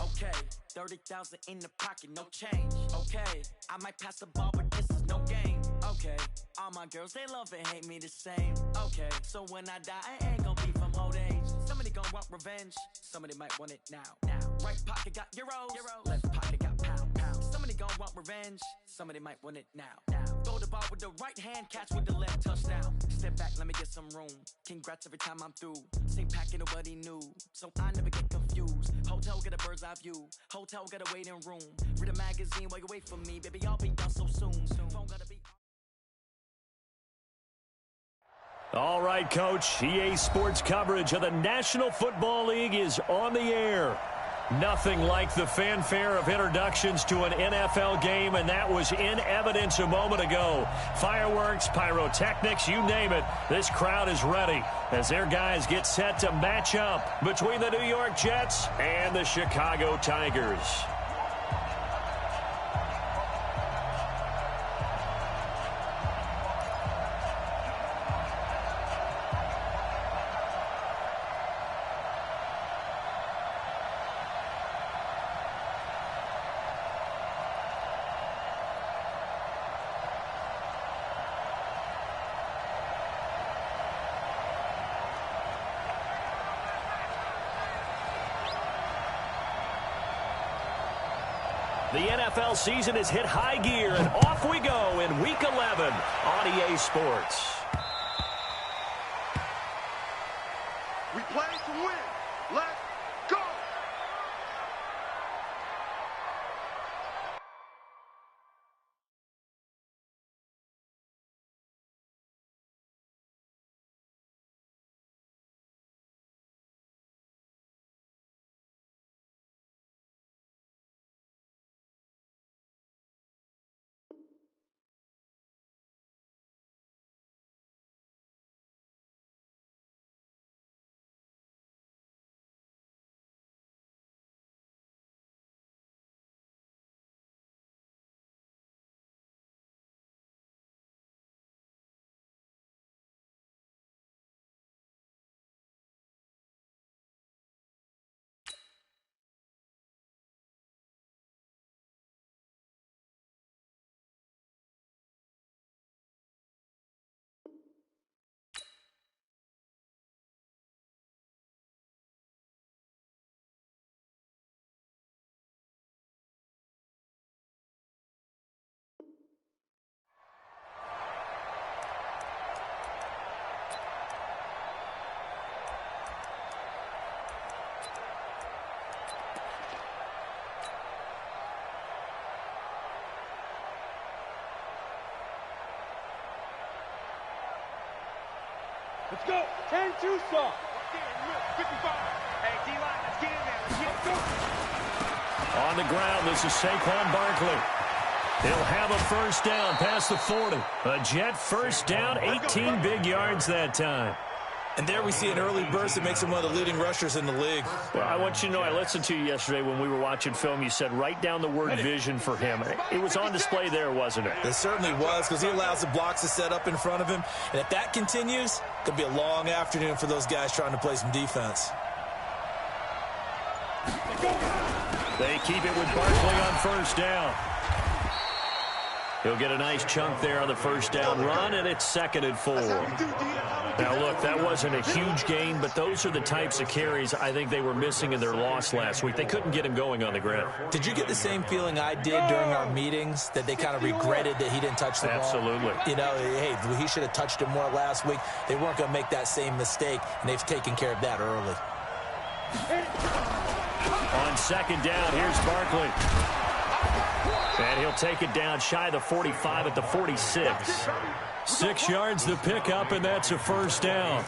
Okay, 30,000 in the pocket, no change. Okay, I might pass the ball, but this is no game. Okay, all my girls, they love and hate me the same. Okay, so when I die, I ain't gonna be from old age. Somebody gonna want revenge, somebody might want it now. Right pocket got euros, left pocket got pounds. Somebody gonna want revenge, somebody might want it now. Throw the ball with the right hand, catch with the left, touchdown. Step back, let me get some room. Congrats every time I'm through. Same packet, nobody knew, so I never get confused. Hotel get a bird's eye view, hotel get a waiting room. Read a magazine while you wait for me, baby, I'll be done so soon. Phone gotta be. All right, Coach, EA Sports coverage of the National Football League is on the air. Nothing like the fanfare of introductions to an NFL game, and that was in evidence a moment ago. Fireworks, pyrotechnics, you name it. This crowd is ready as their guys get set to match up between the New York Jets and the Chicago Tigers. The NFL season has hit high gear, and off we go in Week 11 on EA Sports. We play to win. Let's go! Let's go. 10-2 saw. 55. Hey, D-line, let's get in there. Let's go. On the ground, this is Saquon Barkley. He'll have a first down past the 40. A Jet first down, 18 big yards that time. And there we see an early burst that makes him one of the leading rushers in the league. Well, I want you to know, I listened to you yesterday when we were watching film. You said write down the word vision for him. It was on display there, wasn't it? It certainly was, because he allows the blocks to set up in front of him. And if that continues, it'll be a long afternoon for those guys trying to play some defense. They keep it with Barkley on first down. He'll get a nice chunk there on the first down run, and it's 2nd and 4. Now, look, that wasn't a huge gain, but those are the types of carries I think they were missing in their loss last week. They couldn't get him going on the ground. Did you get the same feeling I did during our meetings, that they kind of regretted that he didn't touch the ball? Absolutely. You know, hey, he should have touched it more last week. They weren't going to make that same mistake, and they've taken care of that early. On 2nd down, here's Barkley. And he'll take it down shy of the 45 at the 46. 6 yards to pick up, and that's a first down.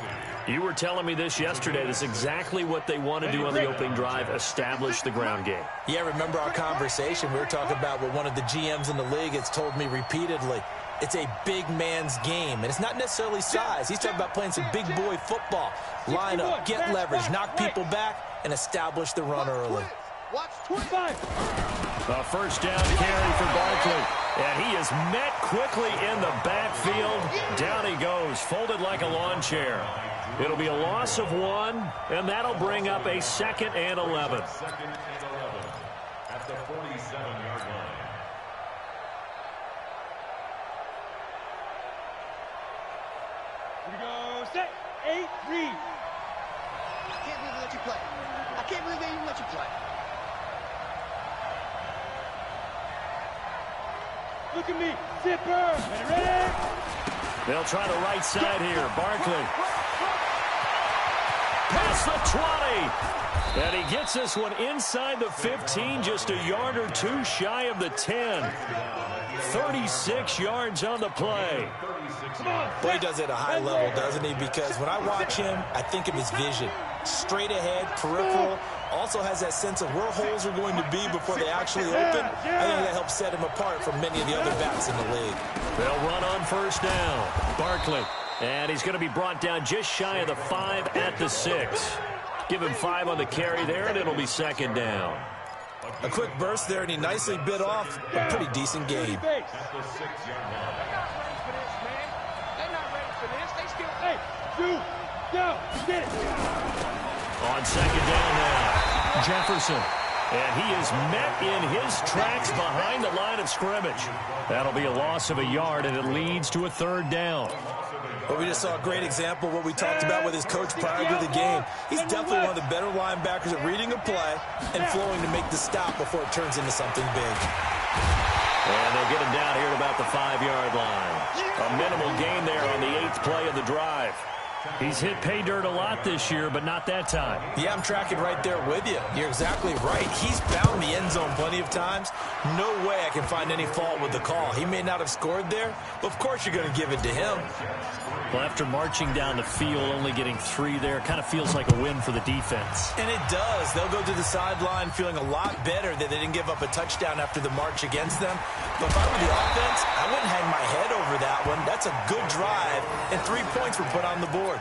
You were telling me this yesterday. That's exactly what they want to do on the opening drive, establish the ground game. Yeah, remember our conversation? We were talking about what one of the GMs in the league has told me repeatedly. It's a big man's game, and it's not necessarily size. He's talking about playing some big boy football. Line up, get leverage, knock people back, and establish the run early. Watch 25. A first down carry for Barkley. And he is met quickly in the backfield. Down he goes, folded like a lawn chair. It'll be a loss of 1, and that'll bring up a 2nd and 11. Second and 11 at the 47-yard line. Here we go. Set. 8, read. I can't believe they let you play. I can't believe they even let you play. Look at me. Zipper. Ready? They'll try the right side here. Barkley. Past the 20. And he gets this one inside the 15, just a yard or 2 shy of the 10. 36 yards on the play. Boy, he does it at a high level, doesn't he? Because when I watch him, I think of his vision. Straight ahead, peripheral. Also has that sense of where holes are going to be before they actually open. I think that helps set him apart from many of the other backs in the league. They'll run on first down. Barkley. And he's going to be brought down just shy of the 5 at the 6. Give him 5 on the carry there, and it'll be 2nd down. A quick burst there, and he nicely bit off a pretty decent game. At the 6-yard line. They're not ready for this. They still... Hey, you. Go. Get it. On 2nd down now, Jefferson. And he is met in his tracks behind the line of scrimmage. That'll be a loss of a yard, and it leads to a 3rd down. Well, we just saw a great example of what we talked about with his coach prior to the game. He's definitely one of the better linebackers at reading a play and flowing to make the stop before it turns into something big. And they'll get him down here at about the 5-yard line. A minimal gain there on the 8th play of the drive. He's hit pay dirt a lot this year, but not that time. Yeah, I'm tracking right there with you. You're exactly right. He's found the end zone plenty of times. No way I can find any fault with the call. He may not have scored there, but of course you're going to give it to him. Well, after marching down the field, only getting 3 there, kind of feels like a win for the defense. And it does. They'll go to the sideline feeling a lot better that they didn't give up a touchdown after the march against them. But if I were the offense, I wouldn't hang my head over that one. That's a good drive, and 3 points were put on the board.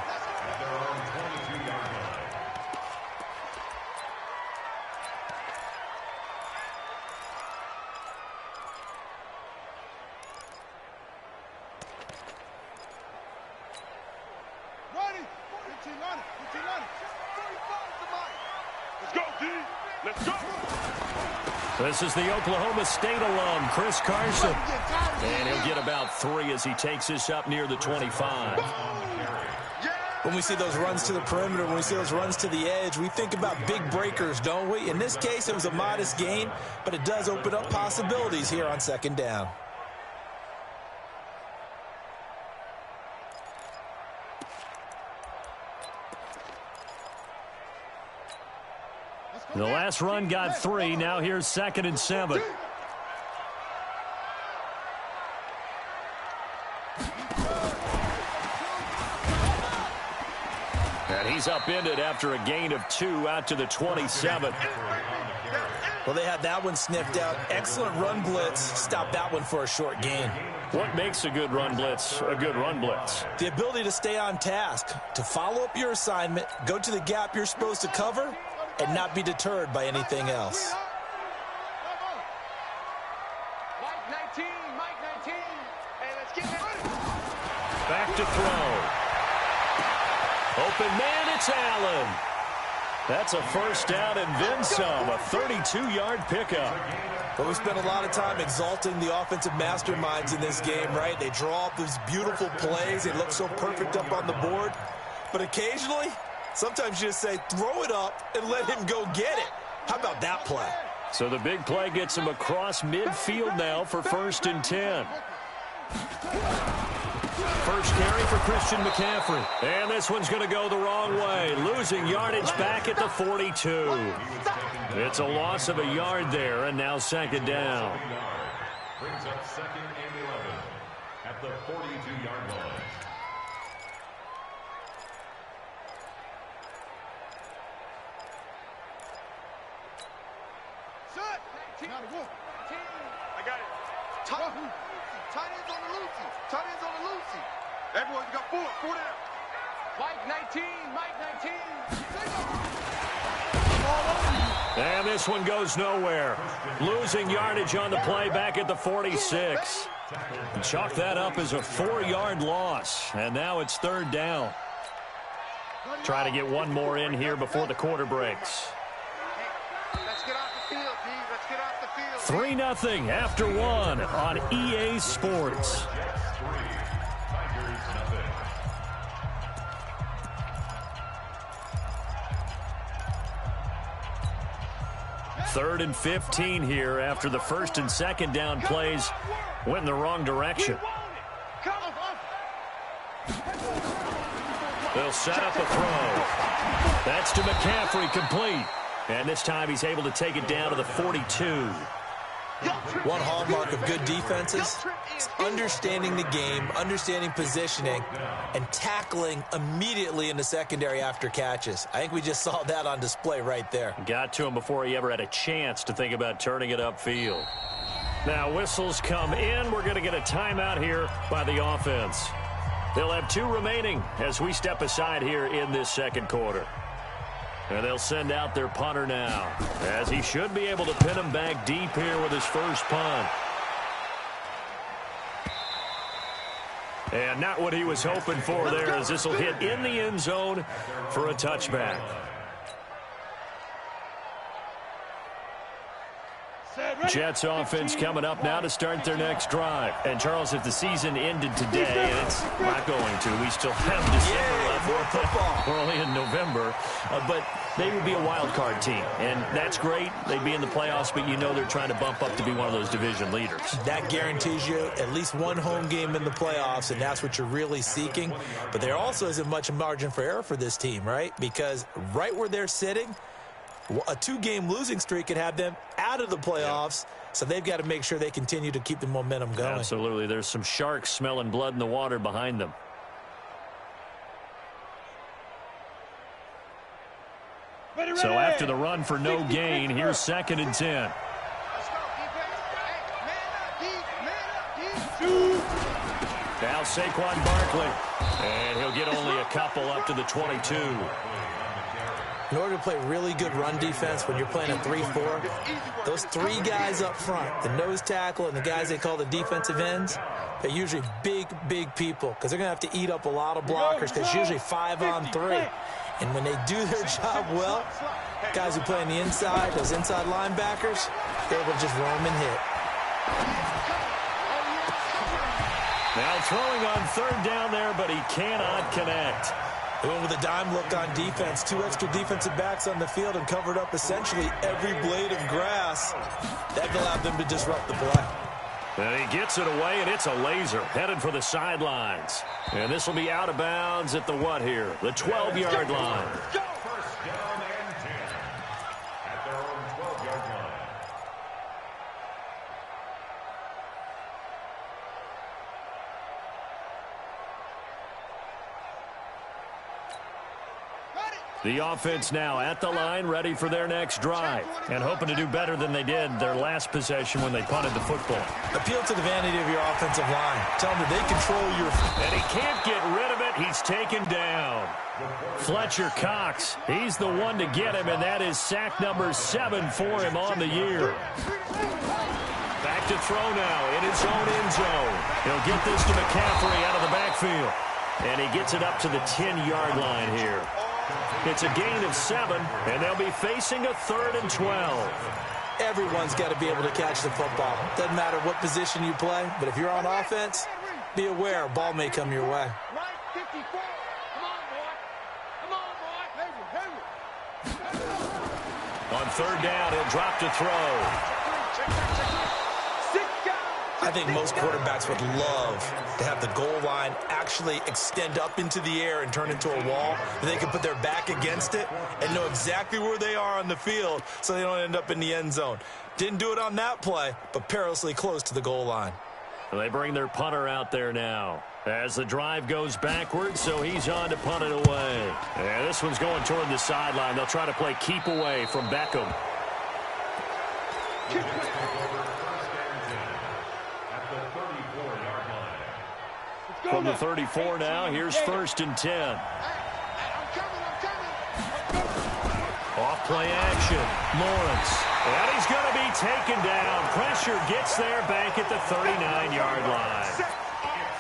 Let's go, D. Let's go. This is the Oklahoma State alum, Chris Carson. And he'll get about 3 as he takes this up near the 25. When we see those runs to the perimeter, when we see those runs to the edge, we think about big breakers, don't we? In this case, it was a modest gain, but it does open up possibilities here on 2nd down. The last run got 3. Now here's 2nd and 7. And he's upended after a gain of 2 out to the 27. Well, they had that one sniffed out. Excellent run blitz. Stopped that one for a short gain. What makes a good run blitz a good run blitz? The ability to stay on task, to follow up your assignment, go to the gap you're supposed to cover, and not be deterred by anything else. Mike 19, Mike 19. Hey, let's get it. Back to throw. Open man, it's Allen. That's a 1st down and then some, a 32-yard pickup. But we spent a lot of time exalting the offensive masterminds in this game, right? They draw up these beautiful plays. They look so perfect up on the board. But occasionally, sometimes you just say, throw it up and let him go get it. How about that play? So the big play gets him across midfield now for 1st and 10. First carry for Christian McCaffrey. And this one's going to go the wrong way. Losing yardage back at the 42. It's a loss of a yard there, and now 2nd down. Brings up 2nd and 11 at the 42-yard line. Shut. I got it. Tight ends on the loosey. Tight ends on the loosey. Everyone, you got 4 down. Mike 19, Mike 19. And this one goes nowhere. Losing yardage on the play back at the 46. Chalk that up as a 4-yard loss. And now it's 3rd down. Try to get one more in here before the quarter breaks. Let's get off the field, D. Let's get off the field. 3-0 after one on EA Sports. Third and 15 here after the first and second down plays went in the wrong direction. They'll set up a throw. That's to McCaffrey, complete. And this time he's able to take it down to the 42. One hallmark of good defenses is understanding the game, understanding positioning, and tackling immediately in the secondary after catches. I think we just saw that on display right there. Got to him before he ever had a chance to think about turning it upfield. Now whistles come in. We're going to get a timeout here by the offense. They'll have 2 remaining as we step aside here in this second quarter. And they'll send out their punter now, as he should be able to pin him back deep here with his first punt. And not what he was hoping for there, as this will hit in the end zone for a touchback. Jets offense coming up now to start their next drive. And, Charles, if the season ended today, and it's not going to, we still have December left. More football. We're only in November. But they would be a wild card team. And that's great. They'd be in the playoffs, but you know they're trying to bump up to be one of those division leaders. That guarantees you at least one home game in the playoffs, and that's what you're really seeking. But there also isn't much margin for error for this team, right? Because right where they're sitting, a 2-game losing streak could have them out of the playoffs, so they've got to make sure they continue to keep the momentum going. Absolutely. There's some sharks smelling blood in the water behind them. So after the run for no gain, here's 2nd and 10. Let's go, defense. Hey, man up, D. Now Saquon Barkley, and he'll get only a couple up to the 22. In order to play really good run defense when you're playing a 3-4, those 3 guys up front, the nose tackle and the guys they call the defensive ends, they're usually big, big people because they're going to have to eat up a lot of blockers because it's usually 5-on-3. And when they do their job well, guys who play on the inside, those inside linebackers, they're able to just roam and hit. Now throwing on 3rd down there, but he cannot connect. They went with a dime look on defense. 2 extra defensive backs on the field and covered up essentially every blade of grass. That allowed them to disrupt the play. And he gets it away, and it's a laser headed for the sidelines. And this will be out of bounds at the what here? The 12-yard line. First down and 10 at their own 12-yard line. The offense now at the line, ready for their next drive, and hoping to do better than they did their last possession when they punted the football. Appeal to the vanity of your offensive line. Tell them that they control your... And he can't get rid of it. He's taken down. Fletcher Cox, he's the one to get him, and that is sack number 7 for him on the year. Back to throw now in his own end zone. He'll get this to McCaffrey out of the backfield, and he gets it up to the 10-yard line here. It's a gain of 7, and they'll be facing a 3rd and 12. Everyone's got to be able to catch the football. Doesn't matter what position you play, but if you're on offense, be aware a ball may come your way. Right, 54. Come on, boy. Come on, boy. On 3rd down, he'll drop to throw. I think most quarterbacks would love to have the goal line actually extend up into the air and turn into a wall. They can put their back against it and know exactly where they are on the field so they don't end up in the end zone. Didn't do it on that play, but perilously close to the goal line. They bring their punter out there now as the drive goes backwards, so he's on to punt it away. And this one's going toward the sideline. They'll try to play keep away from Beckham. From the 34 now, here's 1st and 10. Off play action, Lawrence. And he's going to be taken down. Pressure gets there back at the 39-yard line.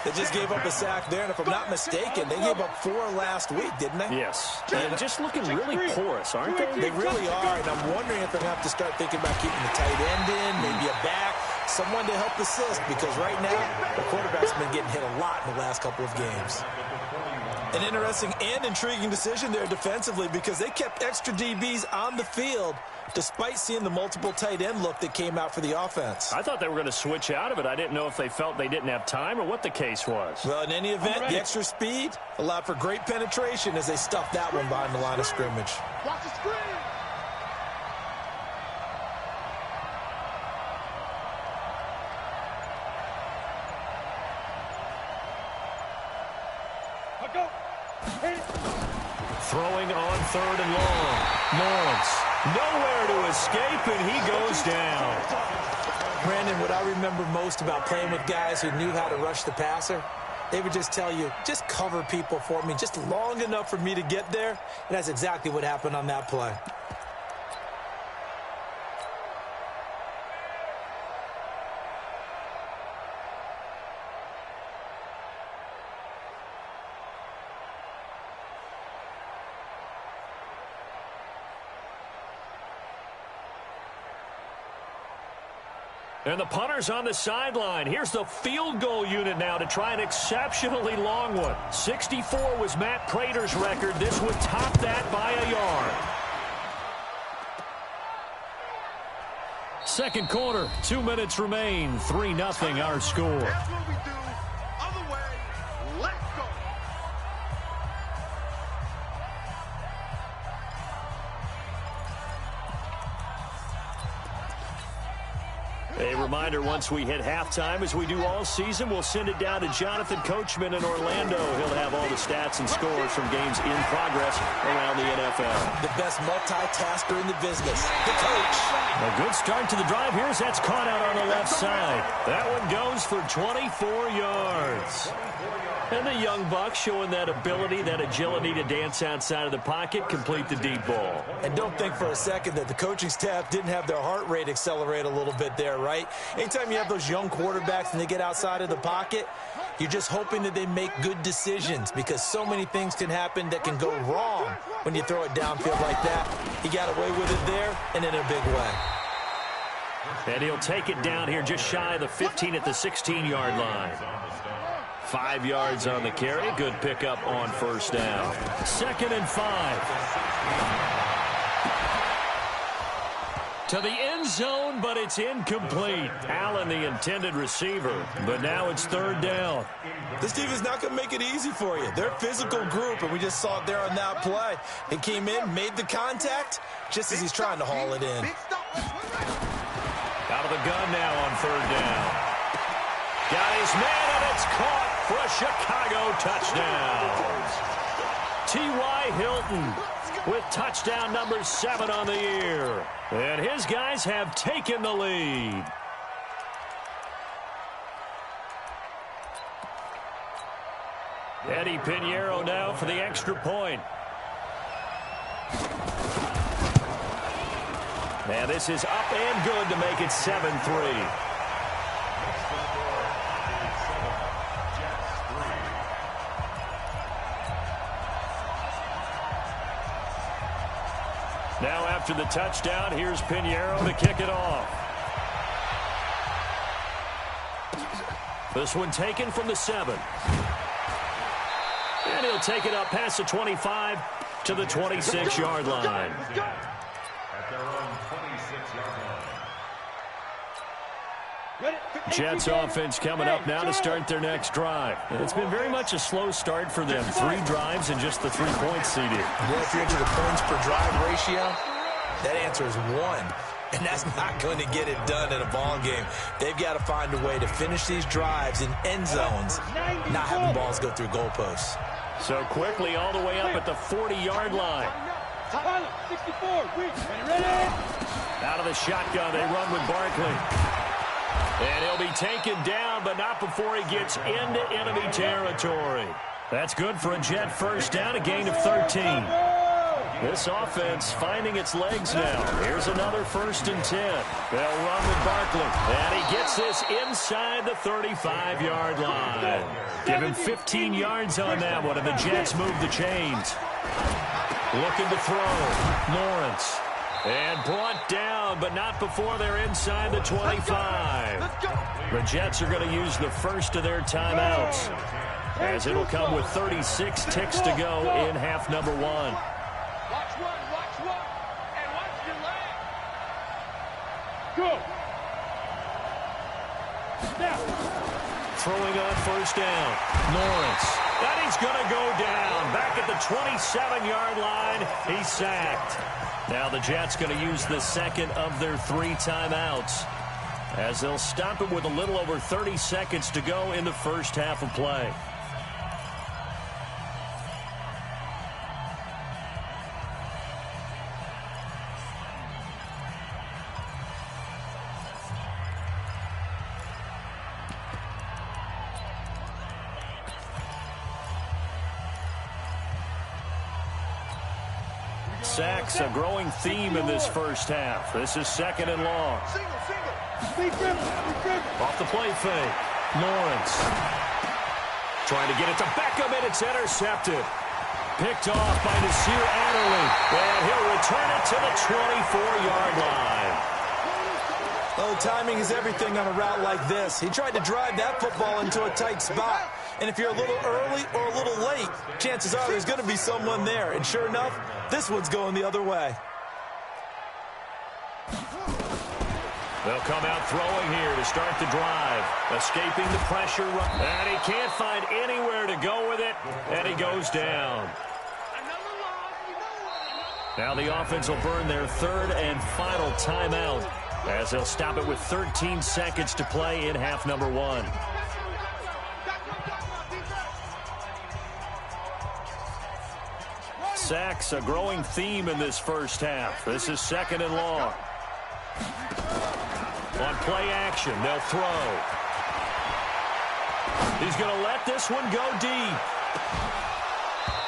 They just gave up a sack there, and if I'm not mistaken, they gave up 4 last week, didn't they? Yes. And just looking really porous, aren't they? They really are, and I'm wondering if they're going to have to start thinking about keeping the tight end in, maybe a back, someone to help assist, because right now, the quarterback's been getting hit a lot in the last couple of games. An interesting and intriguing decision there defensively, because they kept extra DBs on the field despite seeing the multiple tight end look that came out for the offense. I thought they were going to switch out of it. I didn't know if they felt they didn't have time or what the case was. Well, in any event, the extra speed allowed for great penetration as they stuffed that one behind the line of scrimmage. Watch the screen. Throwing on 3rd and long. Lawrence, nowhere to escape, and he goes down. Brandon, what I remember most about playing with guys who knew how to rush the passer, they would just tell you, just cover people for me, just long enough for me to get there. And that's exactly what happened on that play. And the punter's on the sideline. Here's the field goal unit now to try an exceptionally long one. 64 was Matt Prater's record. This would top that by a yard. Second quarter, 2 minutes remain. 3-0 our score. That's what we do. Other way. Let's go. A reminder, once we hit halftime, as we do all season, we'll send it down to Jonathan Coachman in Orlando. He'll have all the stats and scores from games in progress around the NFL. The best multitasker in the business, the coach. A good start to the drive here as that's caught out on the left side. That one goes for 24 yards. And the young buck showing that ability, that agility to dance outside of the pocket, complete the deep ball. And don't think for a second that the coaching staff didn't have their heart rate accelerate a little bit there, right? Anytime you have those young quarterbacks and they get outside of the pocket, you're just hoping that they make good decisions, because so many things can happen that can go wrong when you throw it downfield like that. He got away with it there and in a big way. And he'll take it down here just shy of the 15 at the 16-yard line. 5 yards on the carry. Good pickup on first down. 2nd and 5. To the end zone, but it's incomplete. Allen, the intended receiver, but now it's 3rd down. This team is not going to make it easy for you. They're a physical group, and we just saw it there on that play. He came in, made the contact, just as he's trying to haul it in. Out of the gun now on 3rd down. Got his man, and it's caught for a Chicago touchdown. T.Y. Hilton with touchdown number 7 on the year. And his guys have taken the lead. Eddie Pinheiro now for the extra point. And this is up and good to make it 7-3. Now after the touchdown, here's Pinheiro to kick it off. This one taken from the 7. And he'll take it up past the 25 to the 26-yard line. At their own 26-yard line. Jets offense coming up now to start their next drive. It's been very much a slow start for them. 3 drives and just the 3 points seeded. Well, if you're into the points per drive ratio, that answer is 1. And that's not going to get it done in a ball game. They've got to find a way to finish these drives in end zones, not having balls go through goalposts. So quickly all the way up at the 40-yard line. 64, ready? Out of the shotgun, they run with Barkley. And he'll be taken down, but not before he gets into enemy territory. That's good for a Jet first down, a gain of 13. This offense finding its legs now. Here's another 1st and 10. They'll run with Barkley. And he gets this inside the 35-yard line. Give him 15 yards on that one, and the Jets move the chains. Looking to throw. Lawrence. And brought down, but not before they're inside the 25. The Jets are going to use the first of their timeouts, as it'll come with 36 ticks to go in half number 1. Watch one, and watch your leg. Go. Now. Throwing on 1st down. Lawrence. And he's going to go down. Back at the 27-yard line. He's sacked. Now the Jets going to use the second of their 3 timeouts, as they'll stop it with a little over 30 seconds to go in the first half of play. Sacks, a growing theme in this first half. This is 2nd and long. Off the play fake. Lawrence. Trying to get it to Beckham, and it's intercepted. Picked off by Nasir Adderley. And he'll return it to the 24-yard line. Oh, timing is everything on a route like this. He tried to drive that football into a tight spot. And if you're a little early or a little late, chances are there's going to be someone there. And sure enough, this one's going the other way. They'll come out throwing here to start the drive. Escaping the pressure. And he can't find anywhere to go with it. And he goes down. Now the offense will burn their 3rd and final timeout, as they'll stop it with 13 seconds to play in half number 1. Sacks, a growing theme in this first half. This is 2nd and long. On play action, they'll throw. He's going to let this one go deep.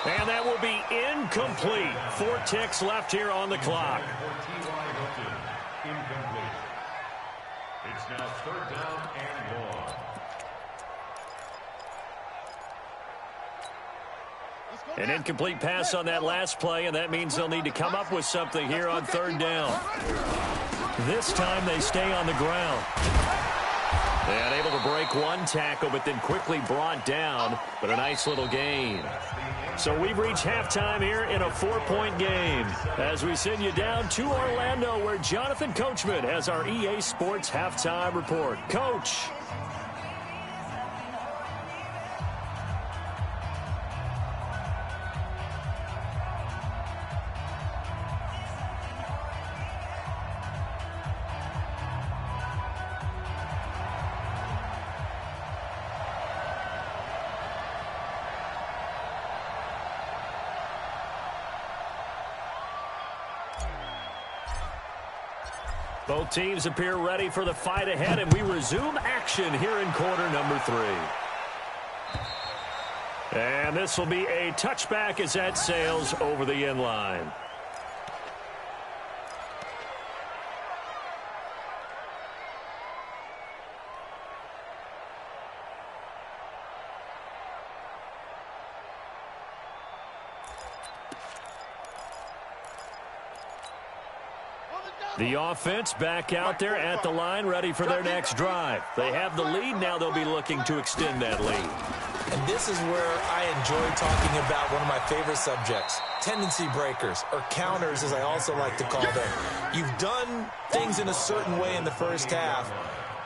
And that will be incomplete. 4 ticks left here on the clock. Incomplete. It's now 3rd down and 1. An incomplete pass on that last play, and that means they'll need to come up with something here on 3rd down. This time they stay on the ground. And able to break 1 tackle, but then quickly brought down, but a nice little gain. So we've reached halftime here in a 4-point game, as we send you down to Orlando, where Jonathan Coachman has our EA Sports halftime report. Coach. Both teams appear ready for the fight ahead, and we resume action here in quarter number 3. And this will be a touchback as that sails over the end line. The offense back out there at the line, ready for their next drive. They have the lead. Now they'll be looking to extend that lead. And this is where I enjoy talking about one of my favorite subjects, tendency breakers, or counters, as I also like to call them. You've done things in a certain way in the first half,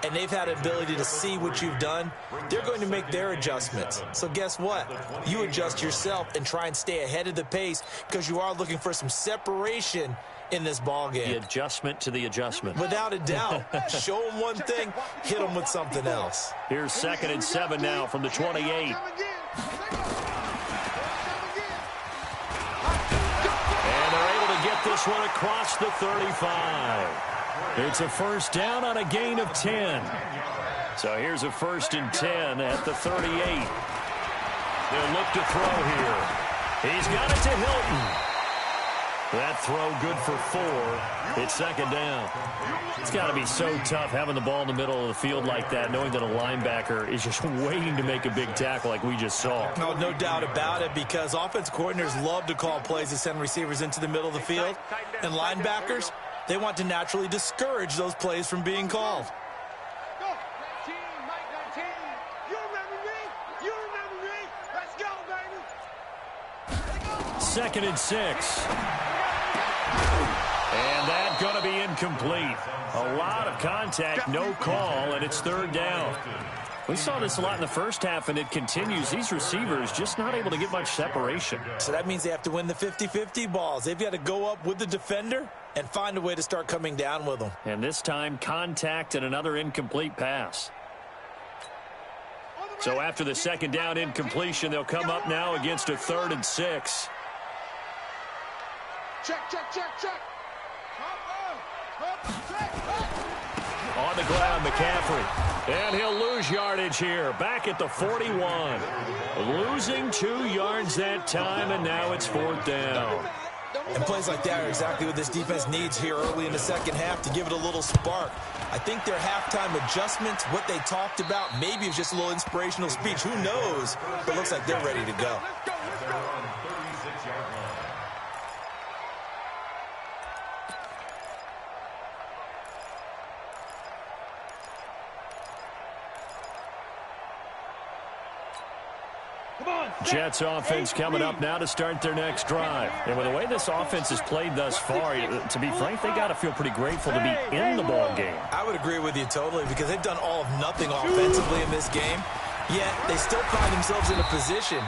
and they've had an ability to see what you've done. They're going to make their adjustments. So guess what? You adjust yourself and try and stay ahead of the pace, because you are looking for some separation in this ball game. The adjustment to the adjustment. Without a doubt. Show them one thing, hit them with something else. Here's 2nd and 7 now from the 28. And they're able to get this one across the 35. It's a first down on a gain of 10. So here's a 1st and 10 at the 38. They'll look to throw here. He's got it to Hilton. That throw good for 4. It's second down. It's got to be so tough having the ball in the middle of the field like that, knowing that a linebacker is just waiting to make a big tackle like we just saw. No doubt about it, because offense coordinators love to call plays to send receivers into the middle of the field. And linebackers, they want to naturally discourage those plays from being called. Go. 19, Mike 19. You remember me? You remember me? Let's go, baby. Second and 6. And that's going to be incomplete. A lot of contact, no call, and it's third down. We saw this a lot in the first half, and it continues. These receivers just not able to get much separation. So that means they have to win the 50-50 balls. They've got to go up with the defender and find a way to start coming down with them. And this time, contact and another incomplete pass. So after the second down incompletion, they'll come up now against a 3rd and 6. Check. On the ground, McCaffrey. And he'll lose yardage here. Back at the 41. Losing 2 yards that time, and now it's 4th down. And plays like that are exactly what this defense needs here early in the second half to give it a little spark. I think their halftime adjustments, what they talked about, maybe it's just a little inspirational speech. Who knows? But it looks like they're ready to go. Jets offense coming up now to start their next drive. And with the way this offense has played thus far, to be frank, they got to feel pretty grateful to be in the ball game. I would agree with you totally, because they've done all of nothing offensively in this game, yet they still find themselves in a position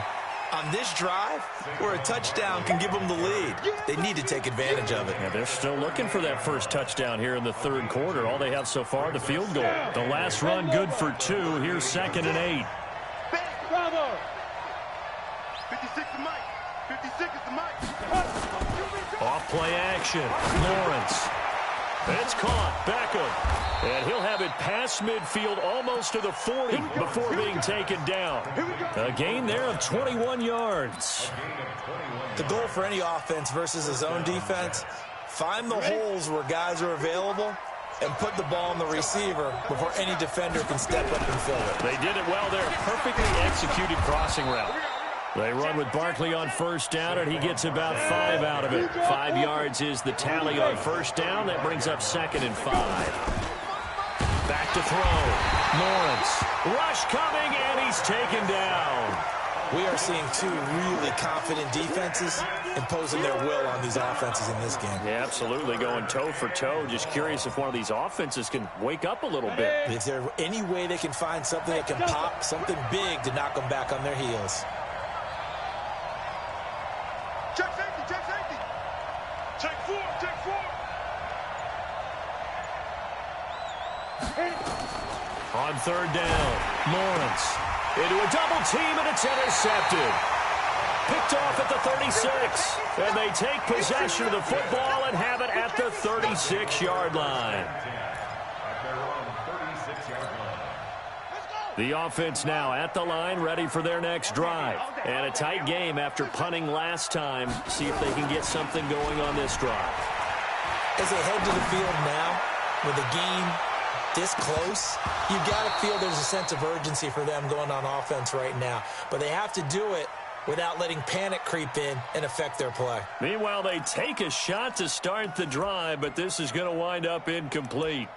on this drive where a touchdown can give them the lead. They need to take advantage of it. Yeah, they're still looking for that first touchdown here in the third quarter. All they have so far, the field goal. The last run good for 2. Here's 2nd and 8. Bravo. 56 to Mike. 56 is the Mike. Off play action. Lawrence. It's caught. Beckham. And he'll have it past midfield almost to the 40 before being taken down. A gain there of 21 yards. The goal for any offense versus a zone defense, find the holes where guys are available and put the ball on the receiver before any defender can step up and fill it. They did it well there. Perfectly executed crossing route. They run with Barkley on first down, and he gets about 5 out of it. 5 yards is the tally on first down. That brings up 2nd and 5. Back to throw. Lawrence. Rush coming, and he's taken down. We are seeing 2 really confident defenses imposing their will on these offenses in this game. Yeah, absolutely, going toe for toe. Just curious if one of these offenses can wake up a little bit. Is there any way they can find something that can pop, something big to knock them back on their heels? Check safety. Check 4. On third down, Lawrence into a double team, and it's intercepted. Picked off at the 36, and they take possession of the football and have it at the 36-yard line. The offense now at the line, ready for their next drive. And a tight game after punting last time. See if they can get something going on this drive. As they head to the field now, with the game this close, you've got to feel there's a sense of urgency for them going on offense right now. But they have to do it without letting panic creep in and affect their play. Meanwhile, they take a shot to start the drive, but this is going to wind up incomplete.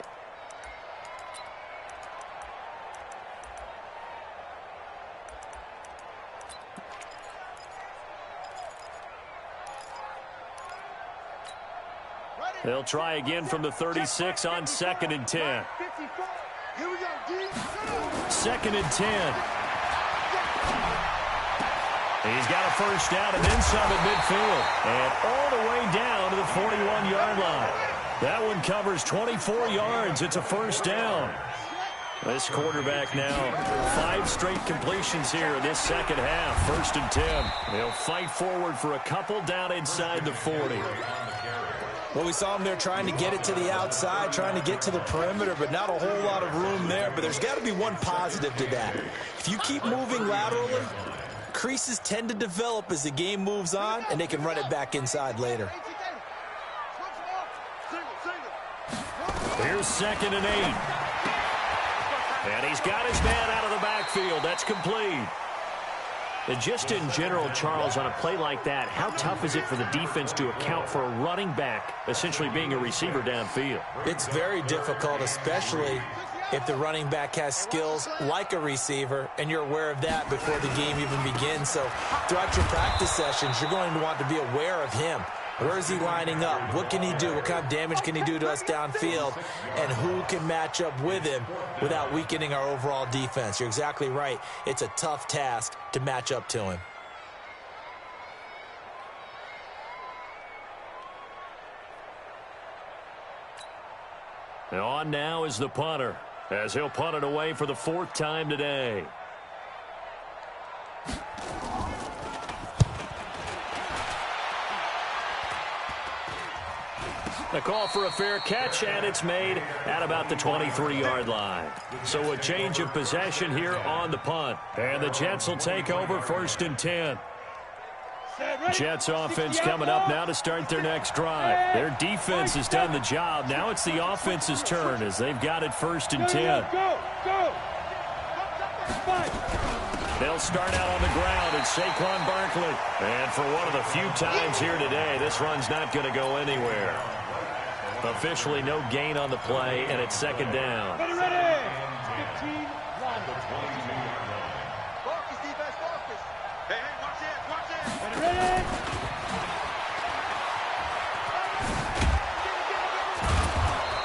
They'll try again from the 36 on 2nd and 10. Here we go, D. 2nd and 10. He's got a first down and then some at midfield. And all the way down to the 41-yard line. That one covers 24 yards. It's a first down. This quarterback now, 5 straight completions here in this second half. 1st and 10. They'll fight forward for a couple down inside the 40. Well, we saw them there trying to get it to the outside, trying to get to the perimeter, but not a whole lot of room there. But there's got to be one positive to that. If you keep moving laterally, creases tend to develop as the game moves on, and they can run it back inside later. Here's 2nd and 8. And he's got his man out of the backfield. That's complete. And just in general, Charles, on a play like that, how tough is it for the defense to account for a running back essentially being a receiver downfield? It's very difficult, especially if the running back has skills like a receiver, and you're aware of that before the game even begins. So throughout your practice sessions, you're going to want to be aware of him. Where is he lining up? What can he do? What kind of damage can he do to us downfield? And who can match up with him without weakening our overall defense? You're exactly right. It's a tough task to match up to him. And on now is the punter, as he'll punt it away for the 4th time today. The call for a fair catch, and it's made at about the 23-yard line. So a change of possession here on the punt. And the Jets will take over 1st and 10. Jets offense coming up now to start their next drive. Their defense has done the job. Now it's the offense's turn as they've got it 1st and 10. They'll start out on the ground. It's Saquon Barkley. And for one of the few times here today, this run's not going to go anywhere. Officially no gain on the play, and it's 2nd down. Ready. 15, 1. Focus, defense, focus. Hey, watch it. Ready.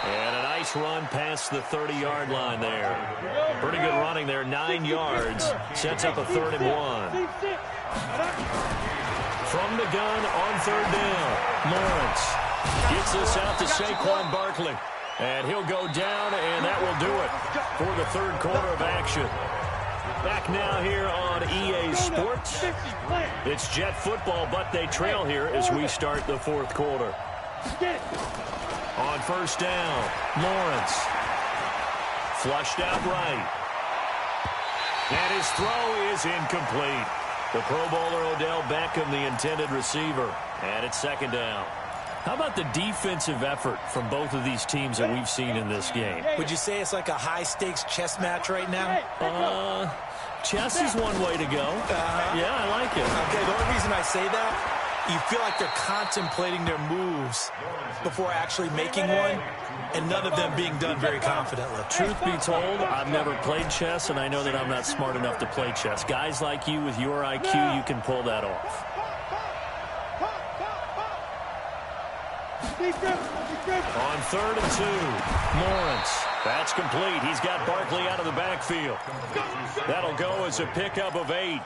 And a nice run past the 30-yard line there. Pretty good running there, 9 yards. Sets up a 3rd and 1. From the gun on 3rd down, Lawrence gets this out to Saquon Barkley. And he'll go down, and that will do it for the 3rd quarter of action. Back now here on EA Sports. It's Jet football, but they trail here as we start the 4th quarter. On 1st down, Lawrence. Flushed out right. And his throw is incomplete. The Pro Bowler Odell Beckham, the intended receiver. And it's 2nd down. How about the defensive effort from both of these teams that we've seen in this game? Would you say it's like a high-stakes chess match right now? Chess is one way to go. Yeah, I like it. Okay, the only reason I say that, you feel like they're contemplating their moves before actually making one, and none of them being done very confidently. Truth be told, I've never played chess, and I know that I'm not smart enough to play chess. Guys like you with your IQ, you can pull that off. On 3rd and 2, Lawrence. That's complete. He's got Barkley out of the backfield. That'll go as a pickup of 8.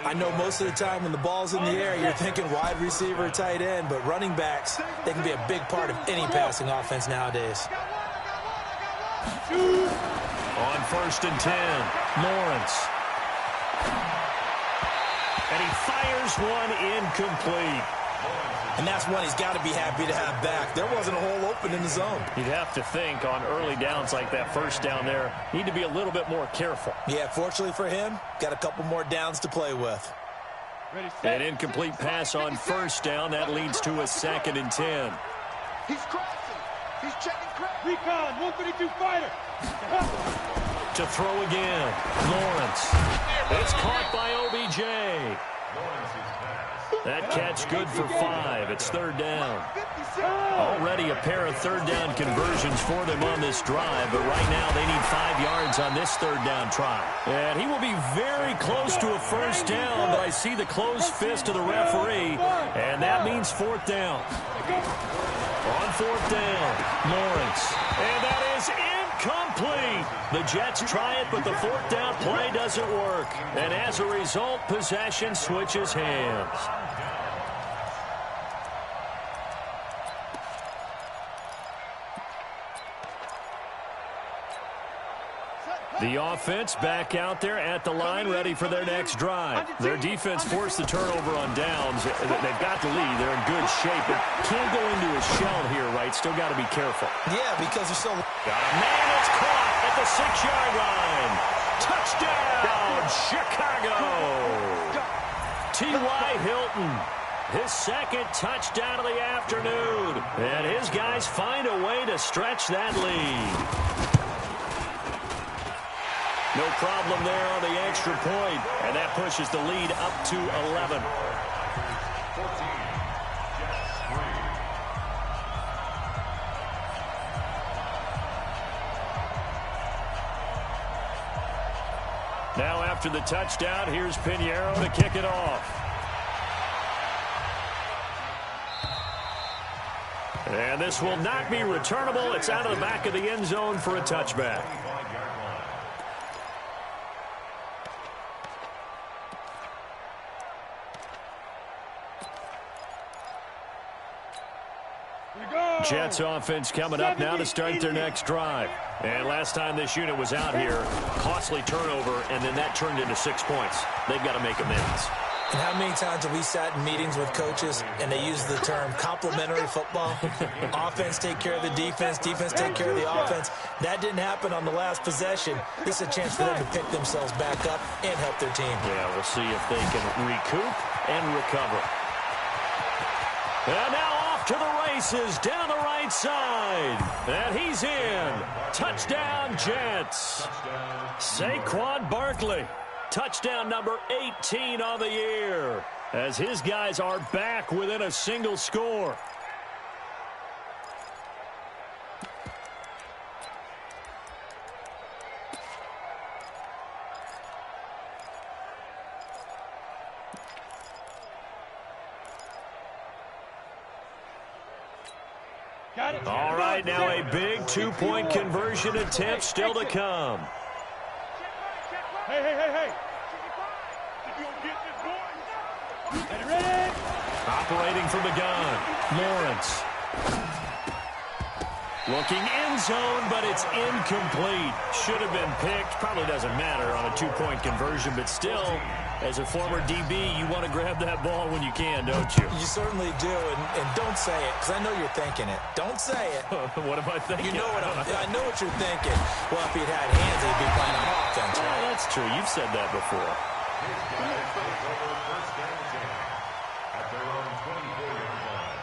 I know most of the time when the ball's in the air, you're thinking wide receiver, tight end, but running backs, they can be a big part of any passing offense nowadays. On 1st and 10, Lawrence. And he fires one incomplete. And that's one he's got to be happy to have back. There wasn't a hole open in the zone. You'd have to think on early downs like that, 1st down there, need to be a little bit more careful. Yeah, fortunately for him, got a couple more downs to play with. An incomplete pass on 1st down. That leads to a 2nd and 10. He's crossing. He's checking crack. Recon, 132 fighter. To throw again, Lawrence. It's caught by OBJ. That catch good for 5. It's 3rd down. Already a pair of 3rd down conversions for them on this drive, but right now they need 5 yards on this 3rd down try. And he will be very close to a 1st down, but I see the closed fist of the referee, and that means 4th down. On 4th down, Lawrence. And that is incomplete. The Jets try it, but the 4th down play doesn't work. And as a result, possession switches hands. The offense back out there at the line, ready for their next drive. Their defense forced the turnover on downs. They've got the lead. They're in good shape, but can't go into a shell here, right? Still got to be careful. Yeah, because they're so... Got a man that's caught at the 6-yard line. Touchdown, Chicago. T.Y. Hilton. his second touchdown of the afternoon. And his guys find a way to stretch that lead. No problem there on the extra point, and that pushes the lead up to 11. 14, Jets 3. Now after the touchdown, here's Pinheiro to kick it off. And this will not be returnable. It's out of the back of the end zone for a touchback. Jets offense coming up now to start their next drive. And last time this unit was out here, costly turnover, and then that turned into 6 points. They've got to make amends. And how many times have we sat in meetings with coaches and they use the term complementary football? Offense take care of the defense, defense take care of the offense. That didn't happen on the last possession. This is a chance for them to pick themselves back up and help their team. Yeah, we'll see if they can recoup and recover. And now off to the races down the right side. And he's in. Touchdown, Jets. Saquon Barkley. Touchdown number 18 on the year, as his guys are back within a single score. All right, now a big two-point conversion attempt still to come. Hey, hey, hey, hey. Ready? Operating from the gun, Lawrence. Looking end zone, but it's incomplete. Should have been picked. Probably doesn't matter on a two-point conversion, but still, as a former DB, you want to grab that ball when you can, don't you? You certainly do, and don't say it, because I know you're thinking it. Don't say it. What am I thinking? You know I know what you're thinking. Well, if he'd had hands, he'd be playing on offense. Yeah, that's true. You've said that before. First down and 10 at their own 24-yard line.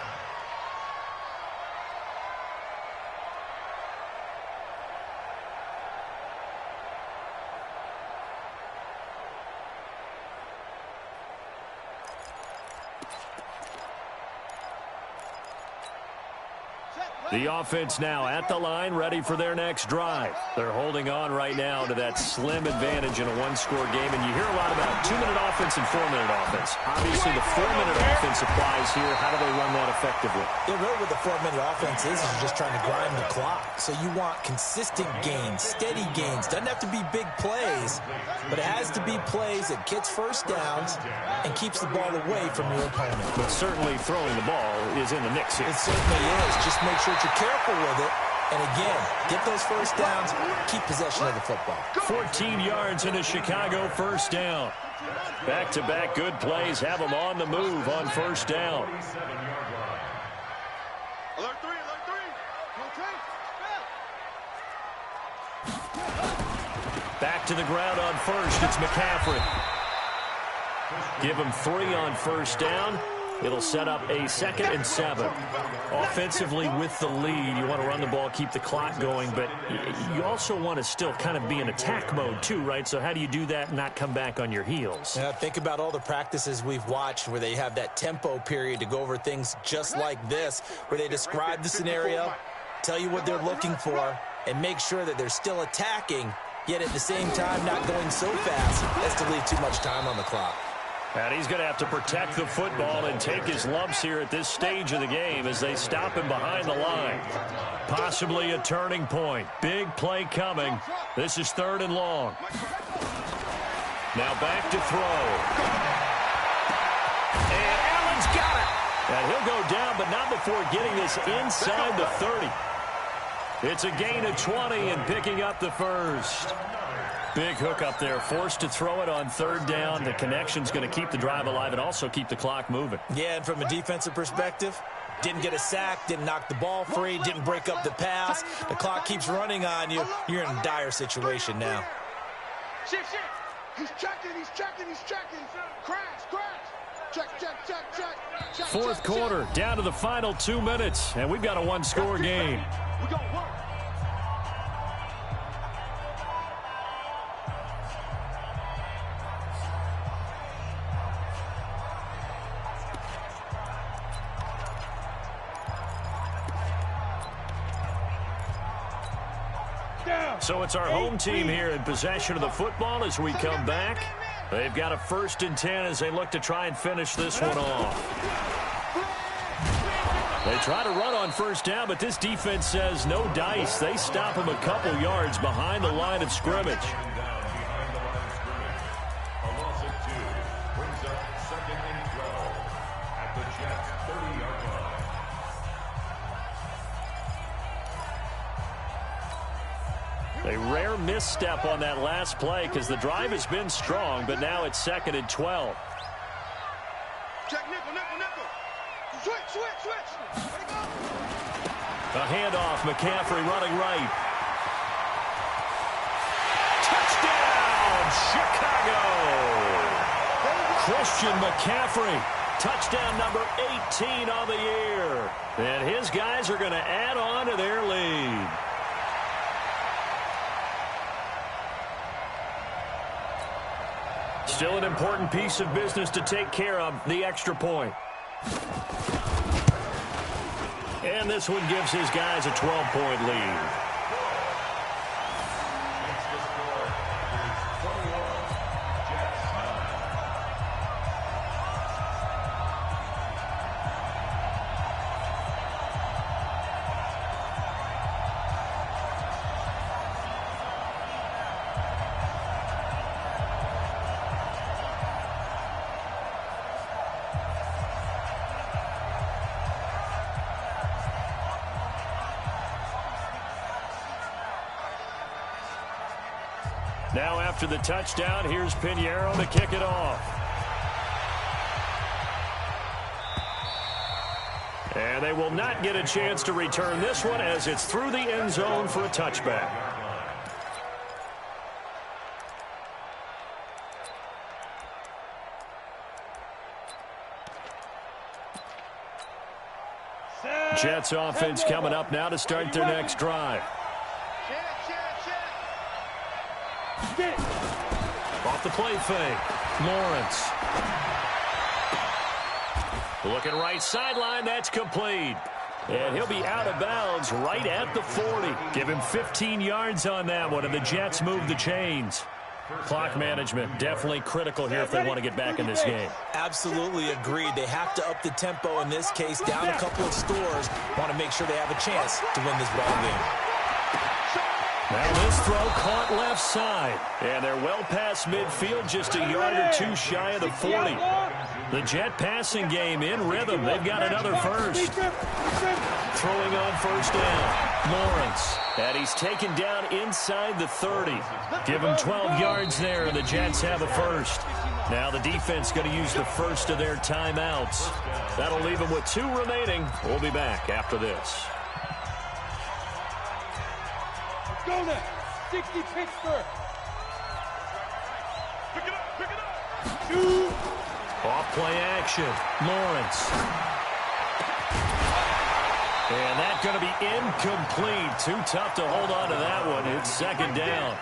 The offense now at the line, ready for their next drive. They're holding on right now to that slim advantage in a one-score game, and you hear a lot about 2-minute offense and 4-minute offense. Obviously, the 4-minute offense applies here. How do they run that effectively? Yeah, really what the 4-minute offense is you're just trying to grind the clock. So you want consistent gains, steady gains. Doesn't have to be big plays, but it has to be plays that gets first downs and keeps the ball away from your opponent. But certainly throwing the ball is in the mix here. It certainly is. Just make sure you're careful with it. And again, get those first downs, keep possession of the football. 14 yards and a Chicago first down. Back-to-back good plays have them on the move on first down. Alert 3, alert 3. Back to the ground on first. It's McCaffrey. Give him 3 on first down. It'll set up a 2nd and 7. Offensively with the lead, you want to run the ball, keep the clock going, but you also want to still kind of be in attack mode too, right? So how do you do that and not come back on your heels? Yeah, think about all the practices we've watched where they have that tempo period to go over things just like this, where they describe the scenario, tell you what they're looking for, and make sure that they're still attacking, yet at the same time not going so fast as to leave too much time on the clock. And he's going to have to protect the football and take his lumps here at this stage of the game as they stop him behind the line. Possibly a turning point. Big play coming. This is 3rd and long. Now back to throw. And Allen's got it. And he'll go down, but not before getting this inside the 30. It's a gain of 20 and picking up the first. Big hook up there, forced to throw it on 3rd down. The connection's going to keep the drive alive and also keep the clock moving. Yeah, and from a defensive perspective, didn't get a sack, didn't knock the ball free, didn't break up the pass. The clock keeps running on you. You're in a dire situation now. Shift. He's checking. Crash. Fourth quarter, down to the final 2 minutes, and we've got a one-score game. We got work. So it's our home team here in possession of the football as we come back. They've got a 1st and 10 as they look to try and finish this one off. They try to run on 1st down, but this defense says no dice. They stop them a couple yards behind the line of scrimmage. A rare misstep on that last play because the drive has been strong, but now it's 2nd and 12. Check nickel, nickel, nickel. Switch. Ready, go. A handoff, McCaffrey running right. Touchdown, Chicago! Christian McCaffrey, touchdown number 18 on the year. And his guys are going to add on to their lead. Still an important piece of business to take care of, the extra point. And this one gives his guys a 12-point lead. Now after the touchdown, here's Pinheiro to kick it off. And they will not get a chance to return this one as it's through the end zone for a touchback. Jets offense coming up now to start their next drive. Off the play fake, Lawrence. Looking right sideline, that's complete. And he'll be out of bounds right at the 40. Give him 15 yards on that one, and the Jets move the chains. Clock management, definitely critical here if they want to get back in this game. Absolutely agreed. They have to up the tempo in this case, down a couple of scores. Want to make sure they have a chance to win this ball game. Now this throw caught left side. And they're well past midfield, just a yard or two shy of the 40. The Jet passing game in rhythm. They've got another first. Throwing on 1st down, Lawrence. And he's taken down inside the 30. Give him 12 yards there, and the Jets have a first. Now the defense going to use the first of their timeouts. That'll leave them with 2 remaining. We'll be back after this. Go now. 60 Pittsburgh. Pick it up. Shoot. Off play action, Lawrence. And that's going to be incomplete. Too tough to hold on to that one. It's 2nd down.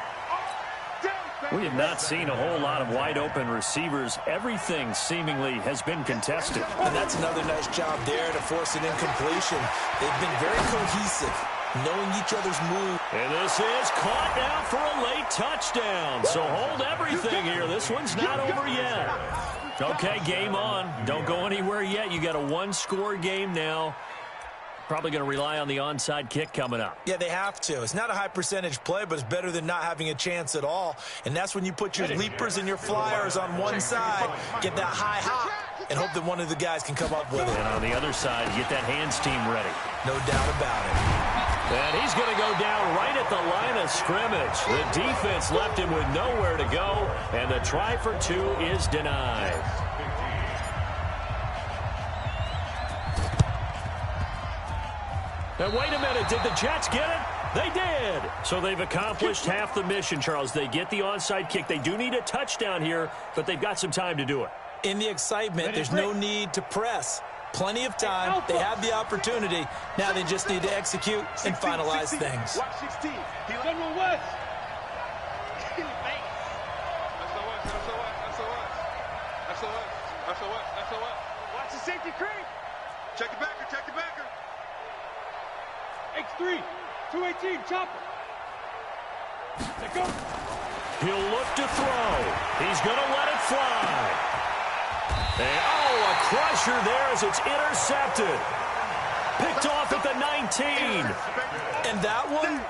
We have not seen a whole lot of wide-open receivers. Everything seemingly has been contested. And that's another nice job there to force an incompletion. They've been very cohesive, knowing each other's move. And this is caught now for a late touchdown. So hold everything here. This one's not over yet. Okay, game on. Don't go anywhere yet. You got a 1-score game now. Probably going to rely on the onside kick coming up. Yeah, they have to. It's not a high percentage play, but it's better than not having a chance at all. And that's when you put your leapers and your flyers on one side, get that high hop, and hope that one of the guys can come up with it. And on the other side, get that hands team ready. No doubt about it. And he's going to go down right at the line of scrimmage. The defense left him with nowhere to go, and the try for 2 is denied. Now, wait a minute. Did the Jets get it? They did. So they've accomplished half the mission, Charles. They get the onside kick. They do need a touchdown here, but they've got some time to do it. In the excitement, there's no need to press. Plenty of time. They have the opportunity. Now they just need to execute and finalize things. Watch 16. He Run one west. Watch the safety creep. Check the backer, check the backer. X3, 218, chopper. Let go. He'll look to throw. He's going to let it fly. And, oh, a crusher there as it's intercepted. Picked off at the 19. And that one,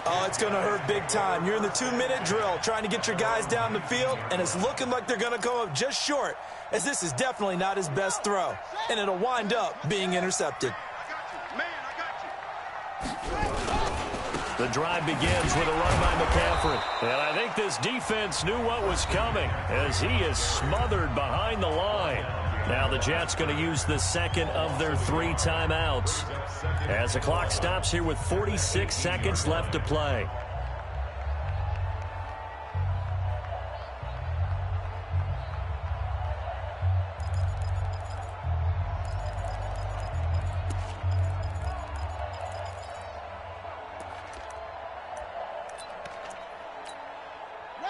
oh, it's going to hurt big time. You're in the 2-minute drill trying to get your guys down the field, and it's looking like they're going to go up just short, as this is definitely not his best throw, and it'll wind up being intercepted. The drive begins with a run by McCaffrey. And I think this defense knew what was coming as he is smothered behind the line. Now the Jets going to use the second of their 3 timeouts as the clock stops here with 46 seconds left to play.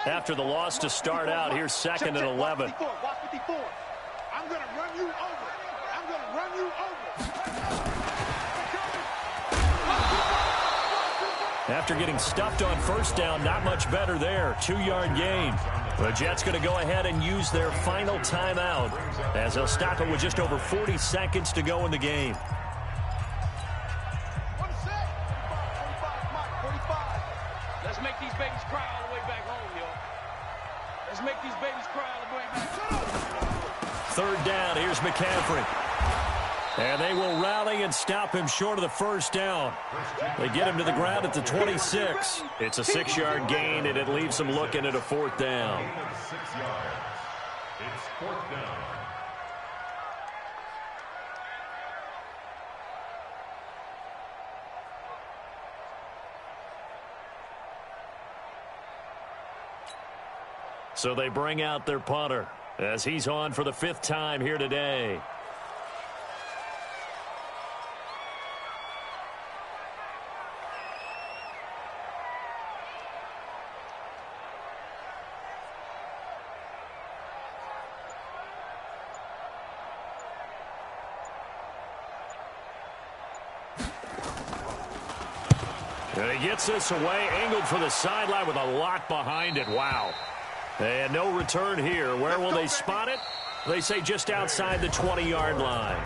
After the loss to start out, here's second and 11. Watch 54. I'm going to run you over. I'm going to run you over. After getting stuffed on first down, not much better there. 2-yard gain. The Jets going to go ahead and use their final timeout as they'll stop it with just over 40 seconds to go in the game. Let's make these babies cry all the way back home, yo. Let's make these babies cry all the way back home. Third down, here's McCaffrey. And they will rally and stop him short of the first down. They get him to the ground at the 26. It's a 6-yard gain, and it leaves them looking at a 4th down. 6 yards. It's 4th down. So they bring out their punter as he's on for the 5th time here today. And he gets this away, angled for the sideline with a lot behind it. Wow. And no return here. Where will they spot it? They say just outside the 20-yard line.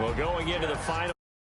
Well, going into the final.